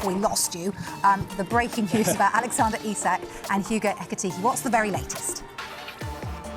before we lost you, the breaking news about Alexander Isak and Hugo Ekitike. What's the very latest?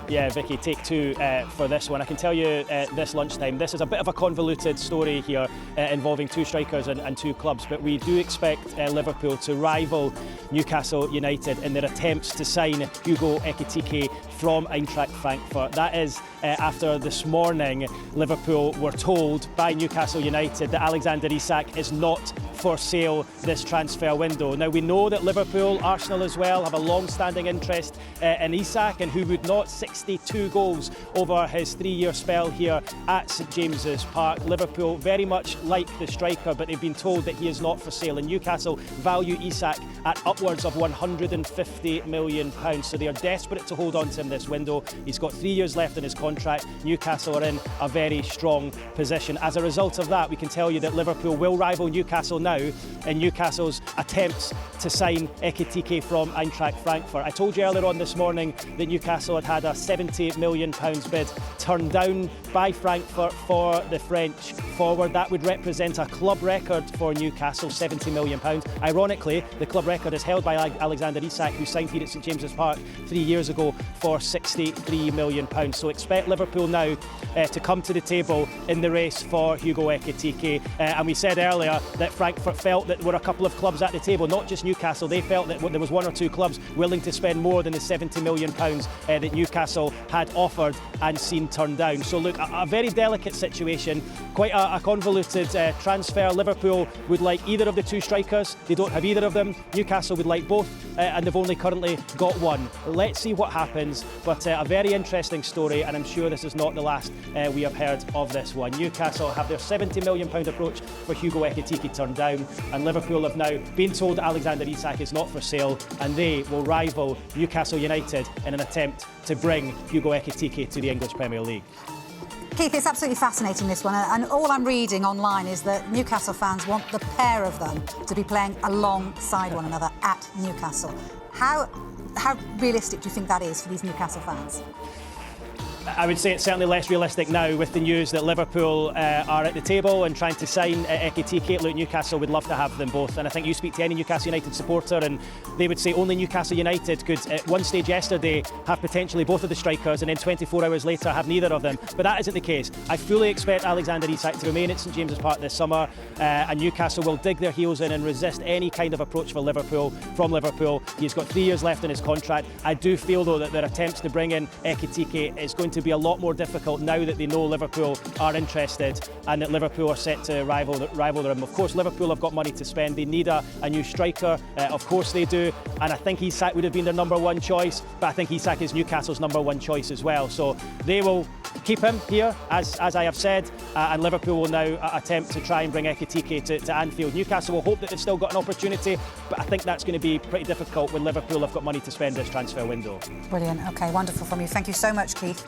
Yeah, Vicky, take two for this one. I can tell you this lunchtime, this is a bit of a convoluted story here involving two strikers and two clubs, but we do expect Liverpool to rival Newcastle United in their attempts to sign Hugo Ekitike from Eintracht Frankfurt. That is after this morning Liverpool were told by Newcastle United that Alexander Isak is not for sale this transfer window. Now we know that Liverpool, Arsenal as well, have a long-standing interest in Isak, and who would not. 62 goals over his 3-year spell here at St James's Park. Liverpool very much like the striker, but they've been told that he is not for sale, and Newcastle value Isak at upwards of £150 million. So they are desperate to hold on to him this window. He's got 3 years left in his contract. Newcastle are in a very strong position. As a result of that, we can tell you that Liverpool will rival Newcastle now in Newcastle's attempts to sign Ekitike from Eintracht Frankfurt. I told you earlier on this morning that Newcastle had a £70 million bid turned down by Frankfurt for the French forward. That would represent a club record for Newcastle, £70 million. Ironically, the club record is held by Alexander Isak, who signed here at St James's Park 3 years ago for £63 million. So expect Liverpool now to come to the table in the race for Hugo Ekitike. And we said earlier that Frankfurt felt that there were a couple of clubs at the table, not just Newcastle. They felt that there was one or two clubs willing to spend more than the £70 million that Newcastle had offered and seen turned down. So look, a very delicate situation, quite a convoluted transfer. Liverpool would like either of the two strikers. They don't have either of them. Newcastle would like both, and they've only currently got one. Let's see what happens, but a very interesting story, and I'm sure this is not the last we have heard of this one. Newcastle have their £70 million approach for Hugo Ekitike turned down, and Liverpool have now been told that Alexander Isak is not for sale, and they will rival Newcastle United in an attempt to bring Hugo Ekitike to the English Premier League. Keith, it's absolutely fascinating, this one, and all I'm reading online is that Newcastle fans want the pair of them to be playing alongside one another at Newcastle. How realistic do you think that is for these Newcastle fans? I would say it's certainly less realistic now with the news that Liverpool are at the table and trying to sign Ekitike. Look, Newcastle would love to have them both, and I think you speak to any Newcastle United supporter and they would say only Newcastle United could at one stage yesterday have potentially both of the strikers and then 24 hours later have neither of them, but that isn't the case. I fully expect Alexander Isak to remain at St James's Park this summer, and Newcastle will dig their heels in and resist any kind of approach from Liverpool. He's got 3 years left in his contract. I do feel though that their attempts to bring in Ekitike is going to be a lot more difficult now that they know Liverpool are interested and that Liverpool are set to rival them. Of course, Liverpool have got money to spend. They need a new striker. Of course they do. And I think Isak would have been their number one choice, but I think Isak is Newcastle's number one choice as well. So they will keep him here, as I have said, and Liverpool will now attempt to try and bring Ekitike to Anfield. Newcastle will hope that they've still got an opportunity, but I think that's going to be pretty difficult when Liverpool have got money to spend this transfer window. Brilliant. OK, wonderful from you. Thank you so much, Keith.